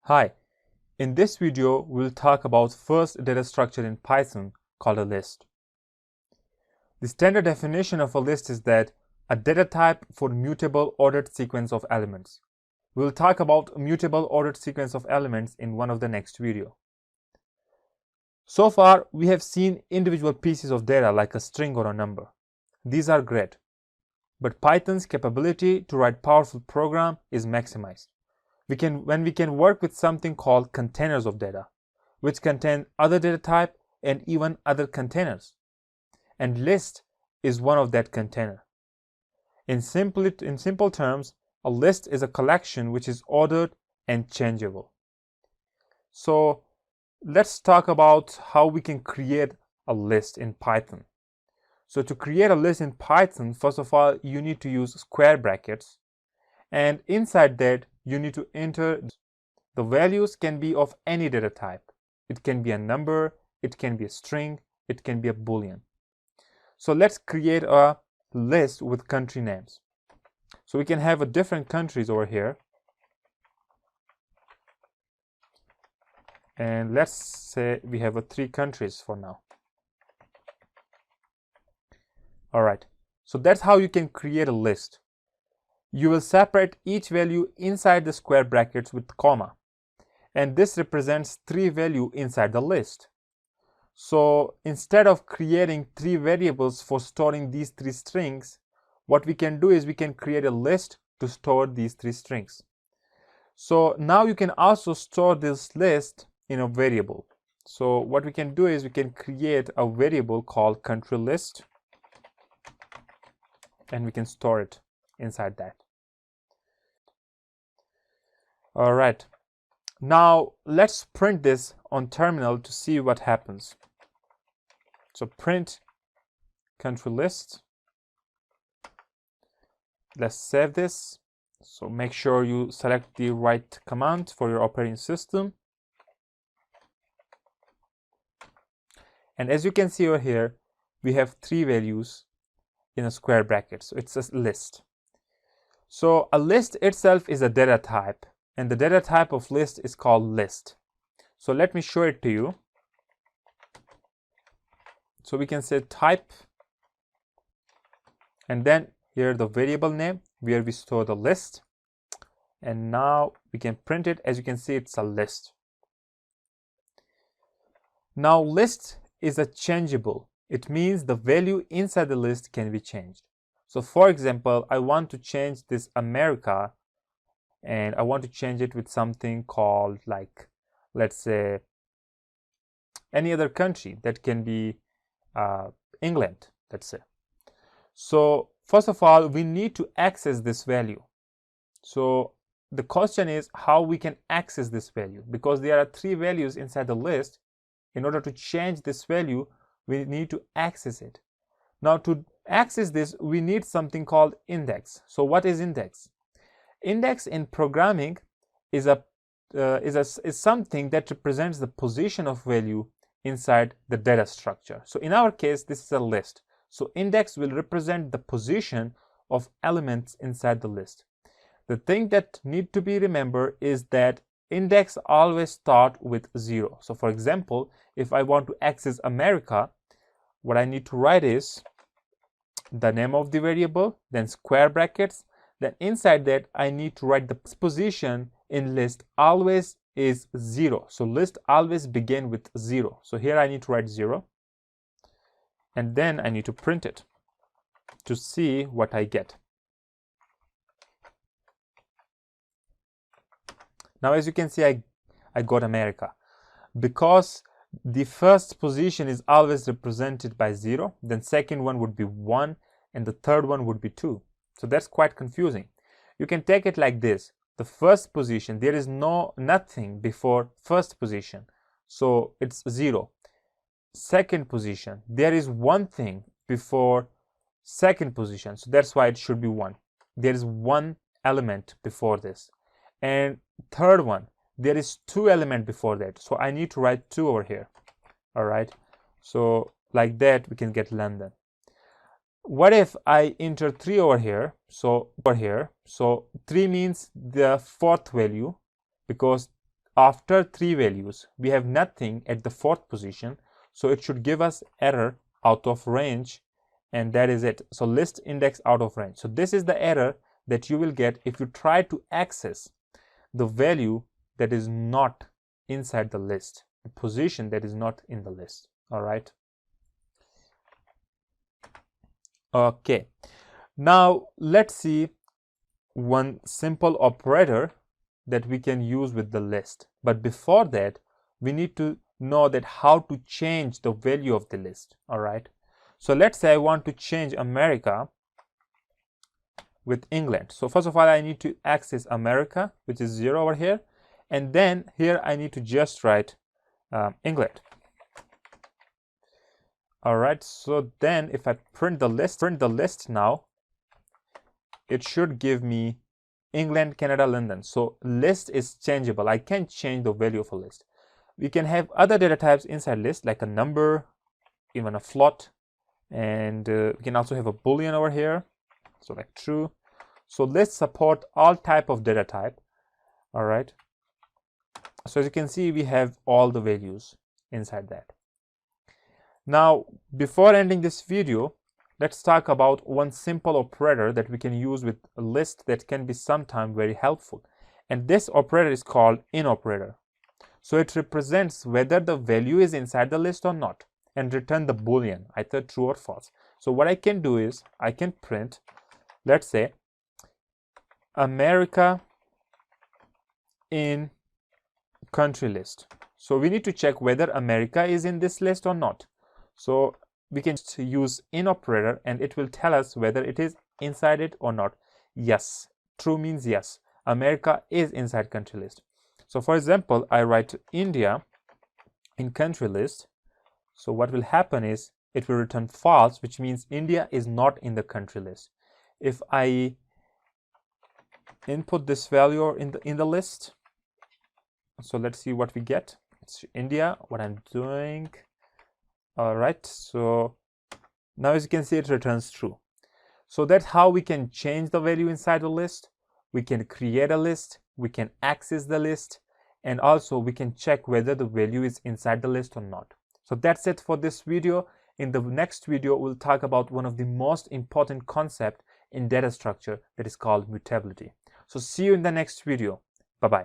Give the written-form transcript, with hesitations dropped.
Hi, in this video we'll talk about first data structure in Python called a list. The standard definition of a list is that a data type for mutable ordered sequence of elements. We'll talk about mutable ordered sequence of elements in one of the next video. So far we have seen individual pieces of data like a string or a number. These are great, but Python's capability to write powerful program is maximized. When we can work with something called containers of data, which contain other data type and even other containers. And list is one of that container. In simple terms, a list is a collection which is ordered and changeable. So let's talk about how we can create a list in Python. So to create a list in Python, first of all, you need to use square brackets. And inside that, you need to enter the values can be of any data type. It can be a number, it can be a string, it can be a boolean. So let's create a list with country names. So we can have different countries over here. And let's say we have 3 countries for now. All right, so that's how you can create a list. You will separate each value inside the square brackets with comma, and this represents 3 values inside the list. So instead of creating 3 variables for storing these 3 strings, what we can do is we can create a list to store these 3 strings. So now you can also store this list in a variable. So what we can do is we can create a variable called country list, and we can store it inside that. All right, now let's print this on terminal to see what happens. So print country list. Let's save this. So make sure you select the right command for your operating system. And as you can see over here, we have 3 values in a square bracket. So it's a list. So a list itself is a data type, and the data type of list is called list. So let me show it to you. So we can say type, and then here the variable name where we store the list, and now we can print it. As you can see, it's a list. Now list is a changeable. It means the value inside the list can be changed. So for example, I want to change this America, and I want to change it with something called, like, let's say any other country. That can be England, let's say. So first of all, we need to access this value. So the question is how we can access this value, because there are 3 values inside the list. In order to change this value, we need to access it. Now to access this, we need something called index. So what is index? Index in programming is something that represents the position of value inside the data structure. So in our case, this is a list. So index will represent the position of elements inside the list. The thing that need to be remembered is that index always start with 0. So for example, if I want to access America, what I need to write is the name of the variable, then square brackets, then inside that I need to write the position in list always is 0. So list always begin with 0. So here I need to write 0, and then I need to print it to see what I get. Now as you can see, I got America. Because the first position is always represented by 0, then second one would be 1, and the third one would be 2. So that's quite confusing. You can take it like this. The first position, there is nothing before first position, so it's 0. Second position, there is one thing before second position, so that's why it should be 1. There is 1 element before this. And third one, there is 2 elements before that, so I need to write 2 over here. All right, so like that we can get London. What if I enter 3 over here? So 3 means the 4th value, because after 3 values we have nothing at the 4th position, so it should give us error out of range, and that is it. So list index out of range. So this is the error that you will get if you try to access the value that is not inside the list, a position that is not in the list. All right. Okay, now let's see one simple operator that we can use with the list. But before that, we need to know that how to change the value of the list. All right. So let's say I want to change America with England. So first of all, I need to access America, which is 0 over here. And then here I need to just write England. All right. So then if I print the list now, it should give me England, Canada, London. So list is changeable. I can change the value of a list. We can have other data types inside list, like a number, even a float, and we can also have a boolean over here, so like true. So list support all type of data type. All right. So as you can see, we have all the values inside that. Now, before ending this video, let's talk about one simple operator that we can use with a list that can be sometimes very helpful. And this operator is called in operator. So it represents whether the value is inside the list or not, and return the boolean, either true or false. So what I can do is I can print, let's say, America in country list. So we need to check whether America is in this list or not. So we can just use in operator and it will tell us whether it is inside it or not. Yes, true means yes, America is inside country list. So for example, I write India in country list. So what will happen is it will return false, which means India is not in the country list. If I input this value in the list, so let's see what we get. It's India, what I'm doing. All right, so now as you can see, it returns true. So that's how we can change the value inside the list. We can create a list, we can access the list, and also we can check whether the value is inside the list or not. So that's it for this video. In the next video, we'll talk about one of the most important concepts in data structure that is called mutability. So see you in the next video.